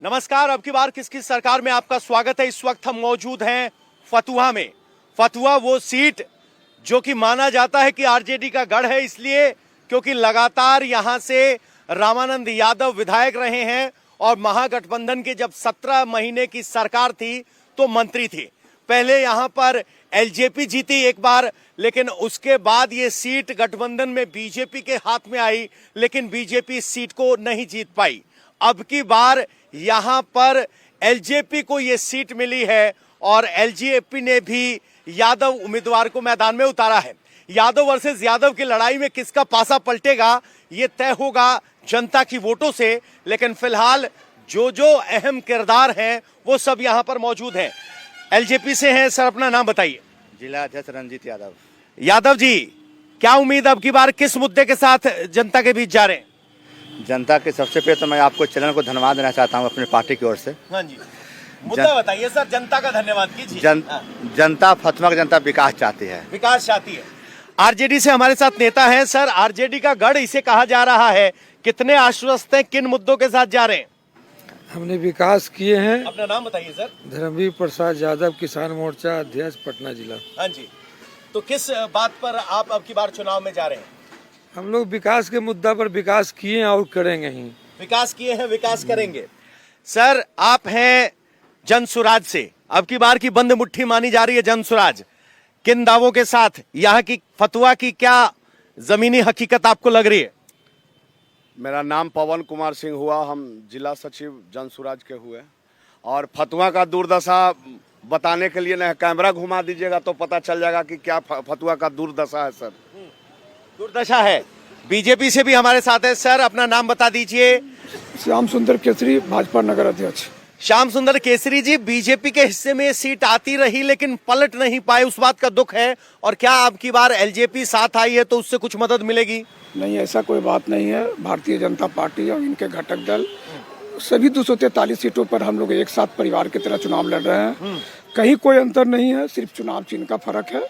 नमस्कार। अब की बार किसकी सरकार में आपका स्वागत है। इस वक्त हम मौजूद हैं फतुहा में। फतुहा वो सीट जो कि माना जाता है कि आरजेडी का गढ़ है, इसलिए क्योंकि लगातार यहां से रामानंद यादव विधायक रहे हैं और महागठबंधन की जब 17 महीने की सरकार थी तो मंत्री थे। पहले यहां पर एलजेपी जीती एक बार, लेकिन उसके बाद ये सीट गठबंधन में बीजेपी के हाथ में आई, लेकिन बीजेपी इस सीट को नहीं जीत पाई। अब की बार यहां पर एलजेपी को यह सीट मिली है और एलजेपी ने भी यादव उम्मीदवार को मैदान में उतारा है। यादव वर्सेस यादव की लड़ाई में किसका पासा पलटेगा यह तय होगा जनता की वोटों से, लेकिन फिलहाल जो अहम किरदार हैं वो सब यहां पर मौजूद हैं। एलजेपी से हैं सर, अपना नाम बताइए। जिला अध्यक्ष रंजीत यादव। यादव जी, क्या उम्मीद अब की बार किस मुद्दे के साथ जनता के बीच जा रहे हैं? जनता के सबसे पहले तो मैं आपको चैनल को धन्यवाद देना चाहता हूं अपनी पार्टी की ओर से। हाँ जी, मुद्दा बताइए सर, जनता का धन्यवाद कीजिए। जनता फतुहा की जनता विकास चाहती है, विकास चाहती है। आरजेडी से हमारे साथ नेता हैं सर, आरजेडी का गढ़ इसे कहा जा रहा है। कितने आश्वस्त हैं, किन मुद्दों के साथ जा रहे हैं? हमने विकास किए हैं। अपना नाम बताइए सर। धर्मवीर प्रसाद यादव, किसान मोर्चा अध्यक्ष, पटना जिला। हाँ जी, तो किस बात पर आप अब की बार चुनाव में जा रहे हैं? हम लोग विकास के मुद्दा पर विकास किए हैं और करेंगे ही। विकास किए हैं, विकास करेंगे। सर, आप हैं जनसुराज से, अब की बार की बंद मुट्ठी मानी जा रही है जनसुराज। किन दावों के साथ, यहाँ की फतुहा की क्या जमीनी हकीकत आपको लग रही है? मेरा नाम पवन कुमार सिंह हुआ, हम जिला सचिव जनसुराज के हुए। और फतुहा का दुर्दशा बताने के लिए न कैमरा घुमा दीजिएगा तो पता चल जाएगा कि क्या फतुहा का दुर्दशा है सर। दुर्दशा है। बीजेपी से भी हमारे साथ है सर, अपना नाम बता दीजिए। श्याम सुंदर केसरी, भाजपा नगर अध्यक्ष। श्याम सुंदर केसरी जी, बीजेपी के हिस्से में सीट आती रही लेकिन पलट नहीं पाए, उस बात का दुख है। और क्या अब की बार एलजेपी साथ आई है तो उससे कुछ मदद मिलेगी? नहीं, ऐसा कोई बात नहीं है। भारतीय जनता पार्टी और इनके घटक दल सभी 243 सीटों पर हम लोग एक साथ परिवार की तरह चुनाव लड़ रहे हैं। कहीं कोई अंतर नहीं है, सिर्फ चुनाव चिन्ह का फर्क है।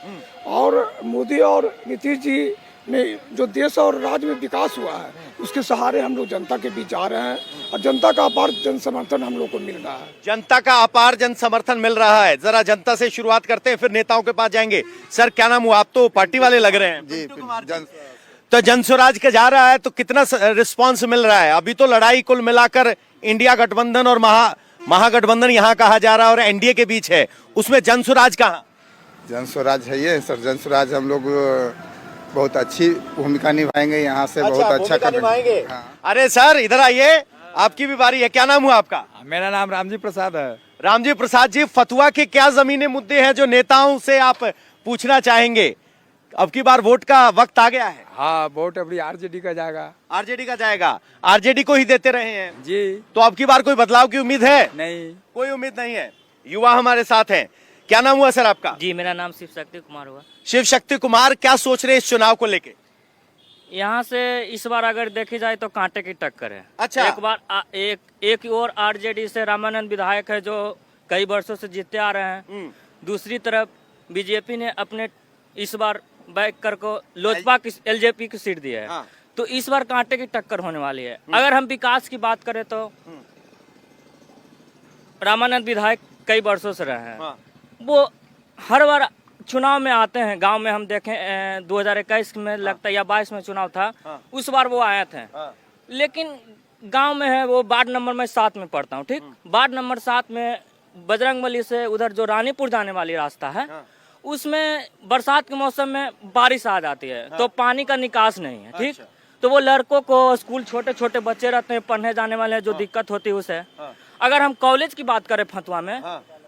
और मोदी और नीतीश जी ने जो देश और राज्य में विकास हुआ है उसके सहारे हम लोग जनता के बीच जा रहे हैं और जनता का अपार जन समर्थन हम लोग को मिल रहा है। जनता का अपार जन समर्थन मिल रहा है। जरा जनता से शुरुआत करते हैं, फिर नेताओं के पास जाएंगे। सर, क्या नाम हुआ? आप तो पार्टी वाले लग रहे हैं जी। तो जनसुराज का जा रहा है तो कितना रिस्पांस मिल रहा है? अभी तो लड़ाई कुल मिलाकर इंडिया गठबंधन और महागठबंधन यहाँ कहा जा रहा है और एनडीए के बीच है, उसमें जनसुराज कहाँ? जनसुराज है ये सर। जनसुराज हम लोग बहुत अच्छी भूमिका निभाएंगे, यहाँ से बहुत अच्छा निभाएंगे। हाँ। अरे सर, इधर आइए, आपकी भी बारी है। क्या नाम हुआ आपका? मेरा नाम रामजी प्रसाद है। रामजी प्रसाद जी, फतुहा के क्या जमीनी मुद्दे हैं जो नेताओं से आप पूछना चाहेंगे? अब की बार वोट का वक्त आ गया है। हाँ, वोट अभी आरजेडी का जाएगा। आरजेडी का जाएगा। आरजेडी को ही देते रहे हैं जी। तो अब की बार कोई बदलाव की उम्मीद है? नहीं, कोई उम्मीद नहीं है। युवा हमारे साथ हैं। क्या नाम हुआ सर आपका? जी, मेरा नाम शिव शक्ति कुमार हुआ। शिव शक्ति कुमार, क्या सोच रहे हैं इस चुनाव को लेके? यहाँ से इस बार अगर देखी जाए तो कांटे की टक्कर है। अच्छा। एक बार एक और आरजेडी से रामानंद विधायक है जो कई वर्षों से जीतते आ रहे हैं। दूसरी तरफ बीजेपी ने अपने इस बार बैककर को लोजपा की एलजेपी की सीट दी है। हाँ। तो इस बार कांटे की टक्कर होने वाली है। अगर हम विकास की बात करें तो रामानंद विधायक कई वर्षों से रहे हैं। हाँ। वो हर बार चुनाव में आते हैं। गांव में हम देखें 2021 में लगता है या 22 में चुनाव था। हाँ। उस बार वो आए थे। हाँ। लेकिन गांव में है वो वार्ड नंबर में 7 में पढ़ता हूँ, ठीक। वार्ड नंबर 7 में बजरंगबली से उधर जो रानीपुर जाने वाली रास्ता है, उसमें बरसात के मौसम में बारिश आ जाती है। तो पानी का निकास नहीं है, ठीक। तो वो लड़कों को स्कूल, छोटे छोटे बच्चे रहते हैं पढ़ने जाने वाले हैं, जो दिक्कत होती है उसे। अगर हम कॉलेज की बात करें फतुहा में,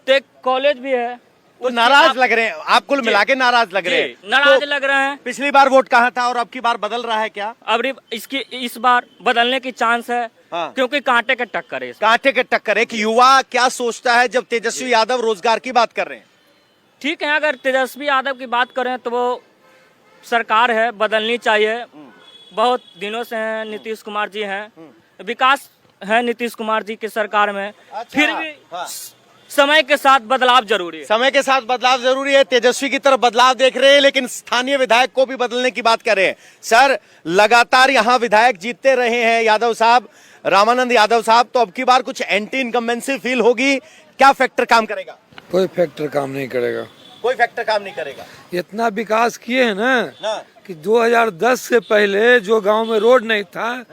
तो एक कॉलेज भी है। तो नाराज लग रहे हैं आप, कुल मिला के नाराज लग रहे हैं? नाराज तो लग रहे हैं। पिछली बार वोट कहाँ था और अब की बार बदल रहा है क्या? अब इस बार बदलने की चांस है। हाँ। क्योंकि कांटे के टक्कर है। कांटे के टक्कर। एक युवा क्या सोचता है जब तेजस्वी यादव रोजगार की बात कर रहे हैं? ठीक है, अगर तेजस्वी यादव की बात करें तो वो सरकार है, बदलनी चाहिए। बहुत दिनों से हैं, नीतीश कुमार जी हैं, विकास है नीतीश कुमार जी की सरकार में। अच्छा। फिर भी हाँ। समय के साथ बदलाव जरूरी है। समय के साथ बदलाव जरूरी है। तेजस्वी की तरफ बदलाव देख रहे हैं, लेकिन स्थानीय विधायक को भी बदलने की बात कर रहे हैं। सर, लगातार यहाँ विधायक जीतते रहे हैं यादव साहब, रामानंद यादव साहब, तो अब की बार कुछ एंटी इनकम्बेंसी फील होगी, क्या फैक्टर काम करेगा? कोई फैक्टर काम नहीं करेगा। कोई फैक्टर काम नहीं करेगा। इतना विकास किए हैं ना हाँ। कि 2010 से पहले जो गांव में रोड नहीं था,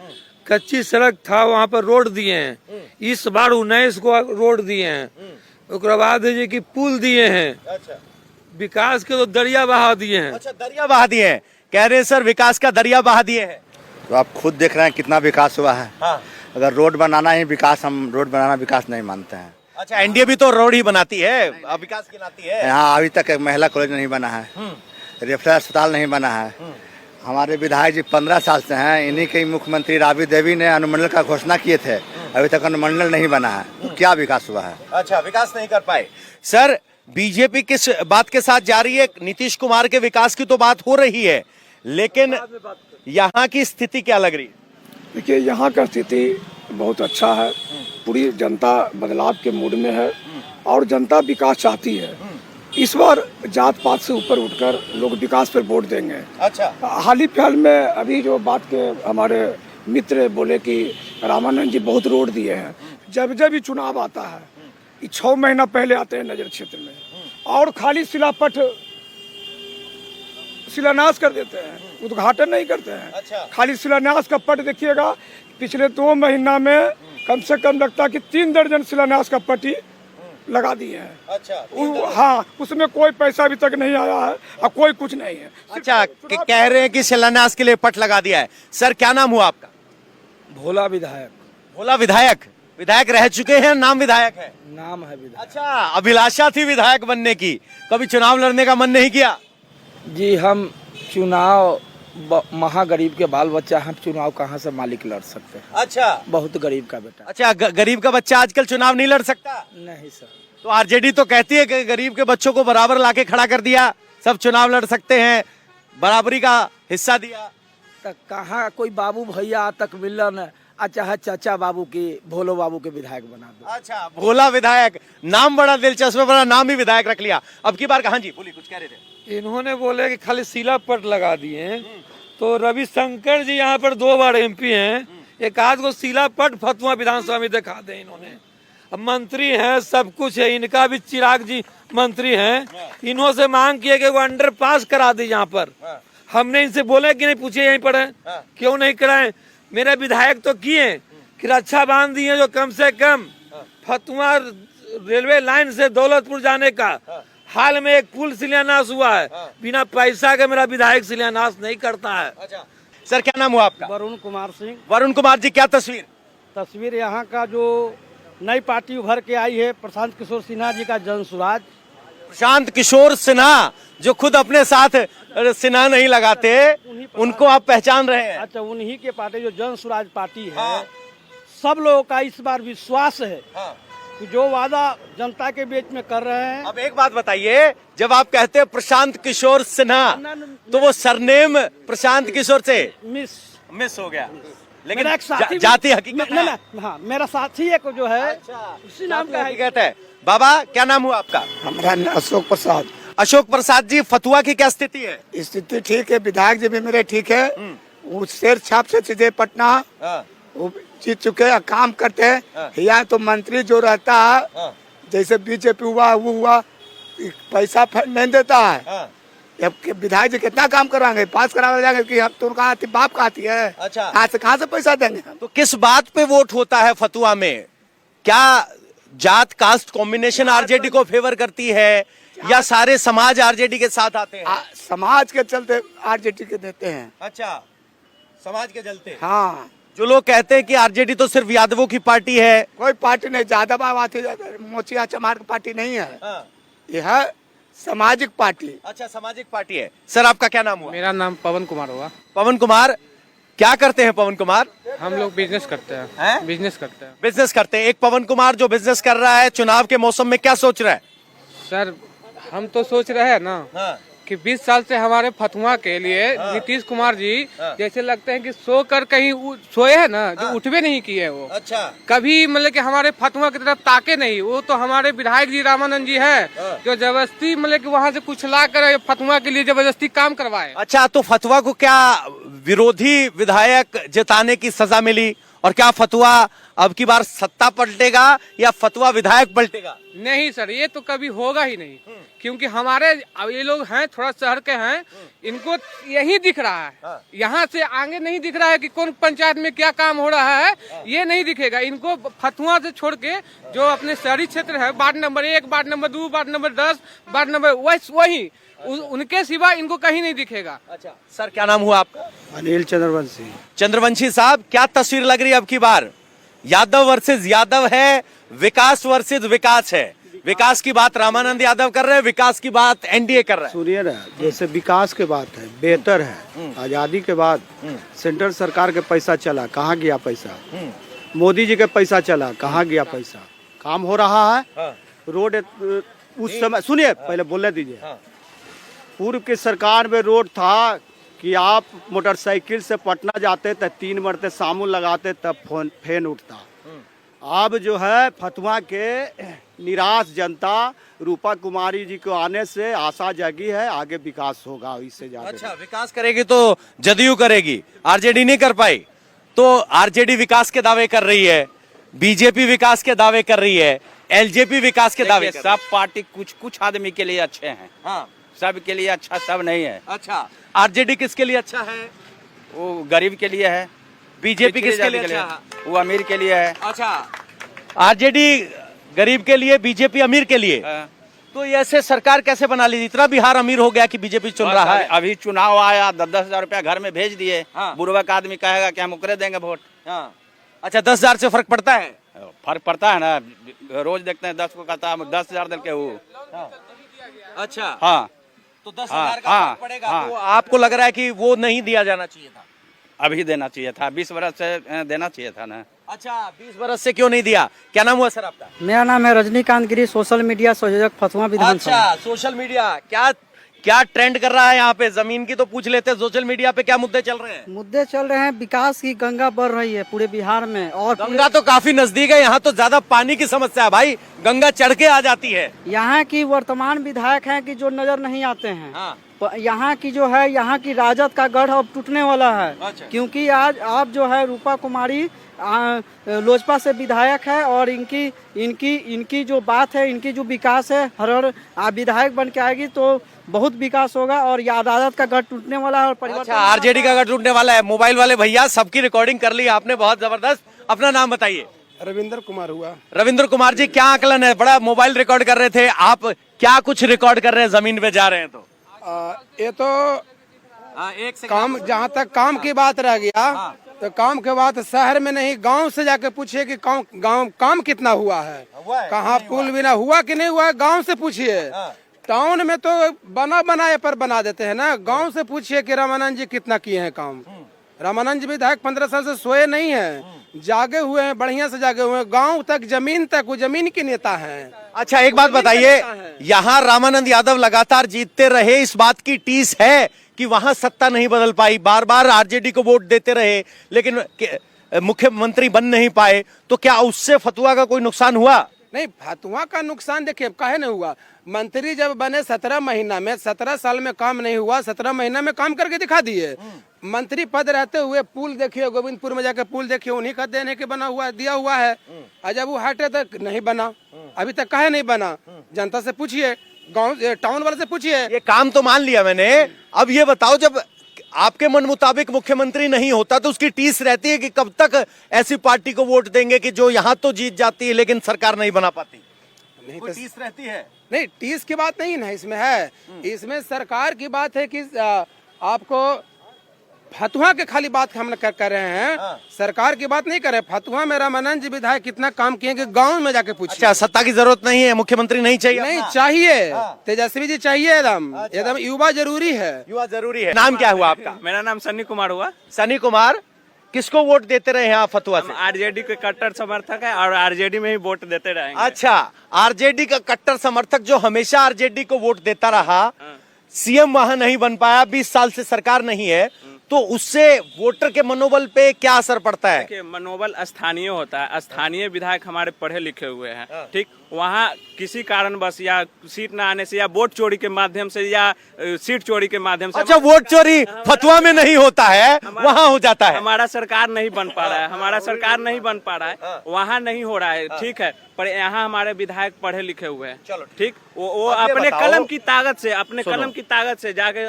कच्ची सड़क था, वहाँ पर रोड दिए हैं। इस बार 19 को रोड दिए हैं। उसके बाद है कि पुल दिए हैं। अच्छा, विकास के तो दरिया बहा दिए हैं। अच्छा, दरिया बहा दिए हैं, कह रहे हैं सर विकास का दरिया बहा दिए हैं। तो आप खुद देख रहे हैं कितना विकास हुआ है। हाँ। अगर रोड बनाना ही विकास, हम रोड बनाना विकास नहीं मानते हैं। अच्छा, एनडीए भी तो रोड ही बनाती है, अब विकास गिनाती है। यहाँ अभी तक एक महिला कॉलेज नहीं बना है, रेफरल अस्पताल नहीं बना है। हमारे विधायक जी 15 साल से हैं, इन्हीं के मुख्यमंत्री राबड़ी देवी ने अनुमंडल का घोषणा किए थे, अभी तक अनुमंडल नहीं बना है। तो क्या विकास हुआ है? अच्छा, विकास नहीं कर पाए। सर, बीजेपी किस बात के साथ जा रही है? नीतीश कुमार के विकास की तो बात हो रही है, लेकिन यहाँ की स्थिति क्या लग रही है? देखिए, यहाँ का स्थिति बहुत अच्छा है। पूरी जनता बदलाव के मूड में है और जनता विकास चाहती है। इस बार जात पात से ऊपर उठकर लोग विकास पर वोट देंगे। अच्छा, हाल ही फिलहाल में अभी जो बात के हमारे मित्र बोले कि रामानंद जी बहुत रोड दिए हैं। जब जब भी चुनाव आता है, ये 6 महीना पहले आते हैं नगर क्षेत्र में और खाली शिलान्यास कर देते हैं, उद्घाटन नहीं करते हैं। अच्छा। खाली खाली शिलान्यास का पट देखिएगा, पिछले 2 महीना में कम से कम लगता है कि 3 दर्जन शिलान्यास का पट्टी लगा दिए हैं। अच्छा, हाँ, उसमें कोई पैसा अभी तक नहीं आया है और कोई कुछ नहीं है। अच्छा, कह रहे हैं कि शिलान्यास के लिए पट लगा दिया है। सर, क्या नाम हुआ आपका? भोला विधायक। भोला विधायक। विधायक रह चुके हैं, नाम विधायक है? नाम है विधायक। अच्छा, अभिलाषा थी विधायक बनने की, कभी चुनाव लड़ने का मन नहीं किया? जी, हम चुनाव महागरीब के बाल बच्चा, हम चुनाव कहाँ से मालिक लड़ सकते हैं? अच्छा, बहुत गरीब का बेटा। अच्छा, गरीब का बच्चा आजकल चुनाव नहीं लड़ सकता? नहीं सर। तो आरजेडी तो कहती है कि गरीब के बच्चों को बराबर लाके खड़ा कर दिया, सब चुनाव लड़ सकते हैं, बराबरी का हिस्सा दिया। तक कहाँ कोई बाबू भैया तक मिलन, चाहे चाचा बाबू की, भोलो बाबू के विधायक बना दो। अच्छा, भोला विधायक, नाम बड़ा दिलचस्प है, बड़ा नाम ही विधायक रख लिया। अब की बार कहाँ जी? बोली, कुछ कह रहे थे। इन्होंने बोले कि खाली शिला पट लगा दिए हैं। तो रविशंकर जी यहाँ पर 2 बार MP हैं, एक आध को शिला पट फतुहा विधानसभा में दिखा दें इन्होंने। अब मंत्री हैं, सब कुछ है, इनका भी चिराग जी मंत्री हैं, इन्हों से मांग किए कि वो अंडरपास करा दी यहाँ पर। हमने इनसे बोले कि नहीं, पूछे यहीं पर है, क्यों नहीं कराएं? मेरे विधायक तो किए कि रक्षा बांध दिए, जो कम से कम फतुहा रेलवे लाइन से दौलतपुर जाने का हाल में एक पुल शिलान्यास हुआ है। बिना पैसा के मेरा विधायक शिलान्यास नहीं करता है। अच्छा, सर, क्या नाम हुआ आपका? वरुण कुमार सिंह। वरुण कुमार जी, क्या तस्वीर यहाँ का जो नई पार्टी उभर के आई है, प्रशांत किशोर सिन्हा जी का जन स्वराज। प्रशांत किशोर सिन्हा, जो खुद अपने साथ सिन्हा नहीं लगाते, उनको आप पहचान रहे हैं? अच्छा, उन्हीं के पार्टी जो जन स्वराज पार्टी है, सब लोगों का इस बार विश्वास है कि जो वादा जनता के बीच में कर रहे हैं। अब एक बात बताइए, जब आप कहते हैं प्रशांत किशोर सिन्हा, तो वो सरनेम प्रशांत किशोर से मिस हो गया, लेकिन मेरा एक साथी जाति हकीकत है। हाँ, मेरा साथी एक जो है उसी नाम का हकीकत है। बाबा, क्या नाम हुआ आपका? हमारा नाम अशोक प्रसाद। अशोक प्रसाद जी, फतुहा की क्या स्थिति है? स्थिति ठीक है, विधायक जी भी मेरे ठीक है। वो शेर छाप से सीधे पटना वो जीत चुके हैं, काम करते हैं। यहाँ तो मंत्री जो रहता है, जैसे बीजेपी हुआ, वो हुआ, पैसा नहीं देता है। अब विधायक जी कितना काम कराएंगे, पास करा जाएंगे कि अब तो उनका बाप का आती है। अच्छा, कहाँ से पैसा देंगे? तो किस बात पे वोट होता है फतुहा में? क्या जात कास्ट कॉम्बिनेशन आरजेडी को फेवर करती है, या सारे समाज आरजेडी के साथ आते हैं? समाज के चलते आरजेडी के देते हैं। अच्छा, समाज के चलते। हाँ, जो लोग कहते हैं कि आरजेडी तो सिर्फ यादवों की पार्टी है। कोई पार्टी नहीं, ज्यादा आती मोचिया चमार की पार्टी नहीं है। यह है सामाजिक पार्टी। अच्छा, सामाजिक पार्टी है। सर, आपका क्या नाम हुआ? मेरा नाम पवन कुमार हुआ। पवन कुमार, क्या करते हैं पवन कुमार? हम लोग बिजनेस करते हैं। बिजनेस करते हैं। बिजनेस करते हैं। एक पवन कुमार जो बिजनेस कर रहा है, चुनाव के मौसम में क्या सोच रहा है? सर, हम तो सोच रहे हैं ना कि 20 साल से हमारे फतुहा के लिए नीतीश कुमार जी जैसे लगते हैं कि सोकर कहीं सोए है ना, जो उठवे नहीं किए वो। अच्छा, कभी मतलब कि हमारे फतुहा की तरफ ताके नहीं। वो तो हमारे विधायक जी रामानंद जी है जो जबरदस्ती मतलब कि वहाँ से कुछ ला कर फतुहा के लिए जबरदस्ती काम करवाए। अच्छा, तो फतुहा को क्या विरोधी विधायक जिताने की सजा मिली, और क्या फतुहा अब की बार सत्ता पलटेगा या फतुहा विधायक पलटेगा? नहीं सर, ये तो कभी होगा ही नहीं, क्योंकि हमारे अब ये लोग हैं थोड़ा शहर के हैं, इनको यही दिख रहा है, यहाँ से आगे नहीं दिख रहा है कि कौन पंचायत में क्या काम हो रहा है, ये नहीं दिखेगा इनको। फतुहा से छोड़ के जो अपने शहरी क्षेत्र है, ward number 1, ward number 2, ward number 10, ward number वही उनके सिवा इनको कहीं नहीं दिखेगा। अच्छा सर, क्या नाम हुआ आपका? अनिल चंद्रवंशी। चंद्रवंशी साहब, क्या तस्वीर लग रही है अब की बार? यादव वर्सेस यादव है, विकास वर्सेस विकास है। विकास की बात रामानंद यादव कर रहे हैं, विकास की बात एनडीए कर रहा है। सुनिए ना, जैसे विकास के बात है, बेहतर है। आजादी के बाद सेंट्रल सरकार के पैसा चला, कहाँ गया पैसा? मोदी जी के पैसा चला, कहाँ गया पैसा? काम हो रहा है। रोड उस समय, सुनिए पहले बोलने दीजिए। पूर्व की सरकार में रोड था कि आप मोटरसाइकिल से पटना जाते तो 3 मरते सामुन लगाते तब फैन उठता। अब जो है फतुहा के निराश जनता रूपा कुमारी जी को आने से आशा जगी है, आगे विकास होगा इससे ज्यादा। अच्छा, विकास करेगी तो जदयू करेगी, आरजेडी नहीं कर पाई। तो आरजेडी विकास के दावे कर रही है, बीजेपी विकास के दावे कर रही है, एलजेपी विकास के दावे। सब पार्टी कुछ आदमी के लिए अच्छे हैं, हाँ, सब के लिए अच्छा सब नहीं है। अच्छा, आरजेडी किसके लिए अच्छा है? वो गरीब के लिए है। बीजेपी किसके लिए अच्छा है? वो अमीर के लिए है। अच्छा, आरजेडी गरीब के लिए, बीजेपी अमीर के लिए। तो ये ऐसे सरकार कैसे बना ली? इतना बिहार अमीर हो गया कि बीजेपी चुन रहा है। अभी चुनाव आया, 10-10 हजार रुपया घर में भेज दिए। हाँ। बुढ़वा आदमी कहेगा कि हम उकरे देंगे वोट। हाँ। अच्छा, 10,000 से फर्क पड़ता है? फर्क पड़ता है ना, रोज देखते हैं 10 को कहता है 10,000 दल के वो। अच्छा, हाँ, तो 10,000 का हाँ, फर्क पड़ेगा। हाँ। तो आपको लग रहा है कि वो नहीं दिया जाना चाहिए था? अभी देना चाहिए था, 20 वर्ष से देना चाहिए था ना। अच्छा, 20 बरस से क्यों नहीं दिया? क्या नाम हुआ सर आपका? मेरा नाम है रजनीकांत गिरी, सोशल मीडिया संयोजक फतुहा विधानसभा। अच्छा, सोशल मीडिया क्या ट्रेंड कर रहा है यहाँ पे? जमीन की तो पूछ लेते हैं, सोशल मीडिया पे क्या मुद्दे चल रहे हैं? मुद्दे चल रहे हैं, विकास की गंगा बढ़ रही है पूरे बिहार में। और गंगा तो काफी नजदीक है, यहाँ तो ज्यादा पानी की समस्या है भाई, गंगा चढ़ के आ जाती है। यहाँ की वर्तमान विधायक हैं कि जो नजर नहीं आते हैं। हाँ। यहाँ की जो है, यहाँ की राजद का गढ़ अब टूटने वाला है। अच्छा। क्योंकि आज आप जो है रूपा कुमारी लोजपा से विधायक है, और इनकी जो बात है, इनकी जो विकास है, हर विधायक बन के आएगी तो बहुत विकास होगा, और राजद का गढ़ टूटने वाला है और परिवर्तन। अच्छा, आरजेडी का गढ़ टूटने वाला है। मोबाइल वाले भैया सबकी रिकॉर्डिंग कर ली आपने, बहुत जबरदस्त। अपना नाम बताइए। रविंद्र कुमार हुआ। रविंद्र कुमार जी, क्या आकलन है? बड़ा मोबाइल रिकॉर्ड कर रहे थे आप, क्या कुछ रिकॉर्ड कर रहे हैं? जमीन पे जा रहे हैं तो ये तो काम, जहाँ तक काम की बात रह गया, तो काम के बाद शहर में नहीं, गांव से जाके पूछिए कि गांव काम कितना हुआ है, कहाँ पुल बिना हुआ कि नहीं हुआ है, गांव से पूछिए। टाउन में तो बनाए पर बना देते हैं ना, गांव से पूछिए कि रामानंद जी कितना किए हैं काम। रामानंद जी विधायक 15 साल से सोए नहीं है, जागे हुए हैं, बढ़िया से जागे हुए हैं। गांव तक, जमीन तक, वो जमीन के नेता हैं। अच्छा, एक बात बताइए, यहाँ रामानंद यादव लगातार जीतते रहे, इस बात की टीस है कि वहां सत्ता नहीं बदल पाई, बार बार आरजेडी को वोट देते रहे, लेकिन मुख्यमंत्री बन नहीं पाए, तो क्या उससे फतुहा का कोई नुकसान हुआ? नहीं, फतुहा का नुकसान देखिए काहे नहीं हुआ। मंत्री जब बने 17 महीना में, 17 साल में काम नहीं हुआ, 17 महीना में काम करके दिखा दिए। मंत्री पद रहते हुए पुल देखिए, गोविंदपुर में जाके पुल देखिए, उन्हीं का देने के बना हुआ, दिया हुआ है। और जब वो हटे तक नहीं बना, अभी तक काहे नहीं बना? जनता से पूछिए, गाँव टाउन वाले से पूछिए। ये काम तो मान लिया मैंने, अब ये बताओ, जब आपके मन मुताबिक मुख्यमंत्री नहीं होता तो उसकी टीस रहती है कि कब तक ऐसी पार्टी को वोट देंगे कि जो यहाँ तो जीत जाती है लेकिन सरकार नहीं बना पाती? नहीं, कोई टीस रहती है? नहीं, टीस की बात नहीं है इसमें, है इसमें सरकार की बात है कि आपको फतुहा के खाली बात हम कर रहे हैं। सरकार की बात नहीं कर रहे। फतुहा में रामानंद जी विधायक कितना काम किए कि गांव में जाके पूछिए। अच्छा, सत्ता की जरूरत नहीं है, मुख्यमंत्री नहीं चाहिए? नहीं चाहिए, तेजस्वी जी चाहिए, एकदम युवा जरूरी है। युवा जरूरी है। नाम क्या हुआ आपका? मेरा नाम सन्नी कुमार हुआ। सनी कुमार, किसको वोट देते रहे यहाँ फतुहा से? आरजेडी के कट्टर समर्थक है और आरजेडी में ही वोट देते रहेंगे। अच्छा, आरजेडी का कट्टर समर्थक जो हमेशा आरजेडी को वोट देता रहा, सीएम वहां नहीं बन पाया, 20 साल से सरकार नहीं है, तो उससे वोटर के मनोबल पे क्या असर पड़ता है? देखिए, मनोबल स्थानीय होता है। स्थानीय विधायक हमारे पढ़े लिखे हुए हैं, ठीक, वहाँ किसी कारणवश या सीट न आने से या वोट चोरी के माध्यम से या सीट चोरी के माध्यम से। अच्छा, वोट चोरी फतुहा में नहीं होता है, वहाँ हो जाता है। हमारा सरकार नहीं बन पा रहा है, हमारा सरकार नहीं बन पा रहा है, वहाँ नहीं हो रहा है, ठीक है, पर यहाँ हमारे विधायक पढ़े लिखे हुए हैं, चलो ठीक, वो अपने कलम की ताकत से, अपने कलम की ताकत से जाके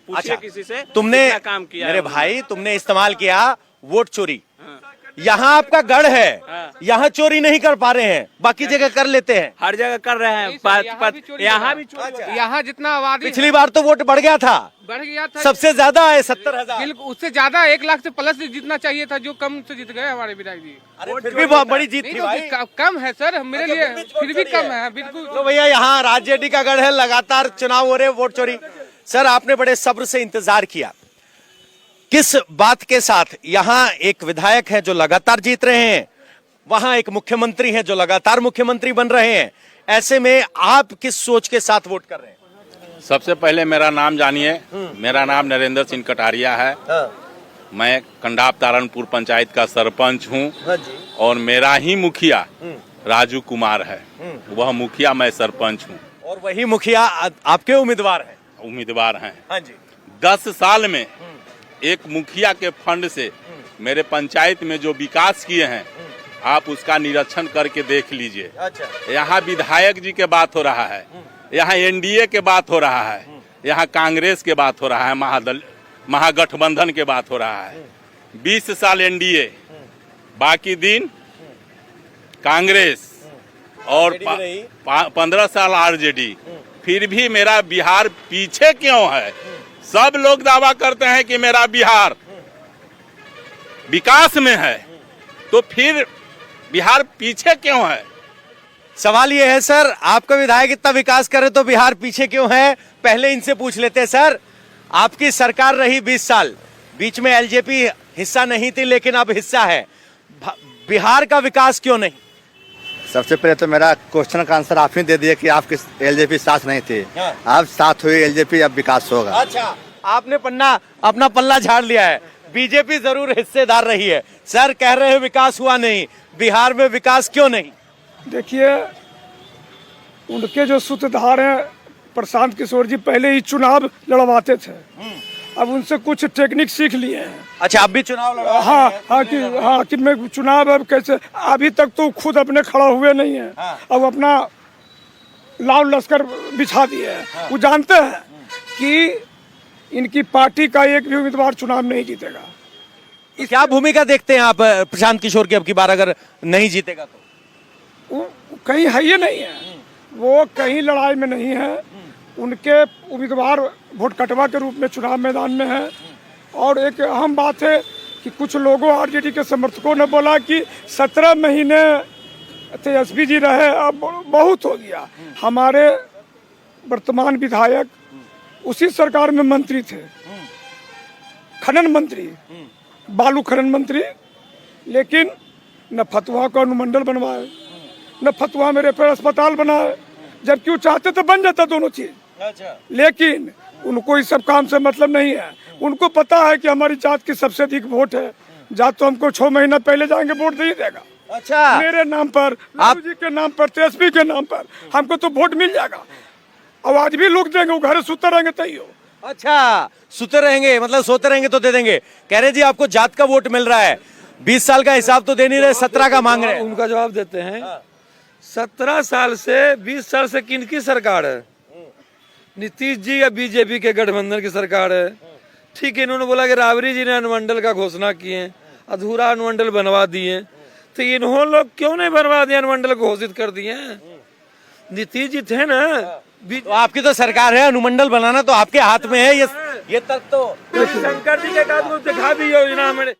पूछिए किसी से तुमने काम किया मेरे भाई, तुमने इस्तेमाल किया वोट चोरी। यहाँ आपका गढ़ है, यहाँ चोरी नहीं कर पा रहे हैं, बाकी जगह कर लेते हैं। हर जगह कर रहे हैं, यहाँ भी चोरी। यहाँ जितना आबादी पिछली बार तो वोट बढ़ गया था, सबसे ज्यादा है 70,000। बिल्कुल, उससे ज्यादा 1 लाख से प्लस जितना चाहिए था, जो कम से जीत गए हमारे विधायक जी। फिर भी बहुत बड़ी जीत थी तो भाई। कम है सर, मेरे लिए फिर भी कम है, बिल्कुल। तो भैया, यहाँ आरजेडी का गढ़ है, लगातार चुनाव हो रहे, वोट चोरी। सर, आपने बड़े सब्र से इंतजार किया, किस बात के साथ? यहाँ एक विधायक है जो लगातार जीत रहे हैं, वहां एक मुख्यमंत्री है जो लगातार मुख्यमंत्री बन रहे हैं, ऐसे में आप किस सोच के साथ वोट कर रहे हैं? सबसे पहले मेरा नाम जानिए, मेरा नाम नरेंद्र सिंह कटारिया है। मैं कंडाप तारनपुर पंचायत का सरपंच हूँ और मेरा ही मुखिया राजू कुमार है, वह मुखिया, मैं सरपंच हूँ। और वही मुखिया आपके उम्मीदवार हैं? उम्मीदवार हैं। हाँ जी। 10 साल में एक मुखिया के फंड से मेरे पंचायत में जो विकास किए हैं, आप उसका निरीक्षण करके देख लीजिए। अच्छा। यहाँ विधायक जी के बात हो रहा है, यहाँ एनडीए के बात हो रहा है, यहाँ कांग्रेस के बात हो रहा है, महागठबंधन के बात हो रहा है। 20 साल एनडीए, बाकी दिन कांग्रेस और 15 साल आरजेडी, फिर भी मेरा बिहार पीछे क्यों है? सब लोग दावा करते हैं कि मेरा बिहार विकास में है, तो फिर बिहार पीछे क्यों है? सवाल ये है सर, आपका विधायक इतना विकास करे तो बिहार पीछे क्यों है? पहले इनसे पूछ लेते हैं। सर, आपकी सरकार रही 20 साल, बीच में एलजेपी हिस्सा नहीं थी, लेकिन अब हिस्सा है, बिहार का विकास क्यों नहीं? सबसे पहले तो मेरा क्वेश्चन का आंसर आप ही दे दिए कि आपकी एलजेपी साथ नहीं थी। अब साथ हुई एलजेपी, अब विकास होगा। अच्छा, आपने अपना पल्ला झाड़ लिया है, बीजेपी जरूर हिस्सेदार रही है। सर कह रहे हैं विकास हुआ नहीं, बिहार में विकास क्यों नहीं? देखिए, उनके जो सूत्रधार हैं प्रशांत किशोर जी, पहले ही चुनाव लड़वाते थे, अब उनसे कुछ टेक्निक सीख लिए हैं। अच्छा, अब भी चुनाव लड़ा? हाँ कि मैं चुनाव अब कैसे, अभी तक तो खुद अपने खड़ा हुए नहीं है। अब अपना लाल लश्कर बिछा दिए हैं। वो जानते हैं कि इनकी पार्टी का एक भी उम्मीदवार चुनाव नहीं जीतेगा। क्या भूमिका देखते हैं आप प्रशांत किशोर की अब की बार अगर नहीं जीतेगा तो? वो कहीं है ही नहीं है, वो कहीं लड़ाई में नहीं है। उनके उम्मीदवार वोट कटवा के रूप में चुनाव मैदान में है। और एक अहम बात है कि कुछ लोगों, आरजेडी के समर्थकों ने बोला कि 17 महीने तेजस्वी जी रहे, अब बहुत हो गया। हमारे वर्तमान विधायक उसी सरकार में मंत्री थे, खनन मंत्री, बालू खनन मंत्री, लेकिन न फतुहा को अनुमंडल बनवाए, न फतुहा में रेफर अस्पताल बनाए, जबकि वो चाहते तो बन जाता दोनों चीज। अच्छा। लेकिन उनको इस सब काम से मतलब नहीं है। उनको पता है कि हमारी जात की सबसे अधिक वोट है, जात तो हमको 6 महीना पहले जाएंगे वोट नहीं देगा। अच्छा, मेरे नाम पर, लालू जी के नाम पर, तेजस्वी के नाम पर हमको तो वोट मिल जाएगा। और आज भी लोग देंगे, वो घर सुते रहेंगे तैयो। अच्छा, सुते रहेंगे मतलब सोते रहेंगे तो दे देंगे। कह रहे जी आपको जात का वोट मिल रहा है, 20 साल का हिसाब तो दे नहीं रहे, 17 का मांग रहे हैं। उनका जवाब देते हैं। 17 साल से 20 साल से किनकी सरकार है? नीतीश जी या बीजेपी के गठबंधन की सरकार है। ठीक है, इन्होंने बोला कि राबड़ी जी ने अनुमंडल का घोषणा किए, अधूरा अनुमंडल बनवा दिए, तो इन्होंने लोग क्यों नहीं बनवा दिया, अनुमंडल घोषित कर दिए? नीतीश जी थे ना। तो आपकी तो सरकार है, अनुमंडल बनाना तो आपके हाथ में है। ये तक तो शंकर जी के दिखा दी योजना मेरे।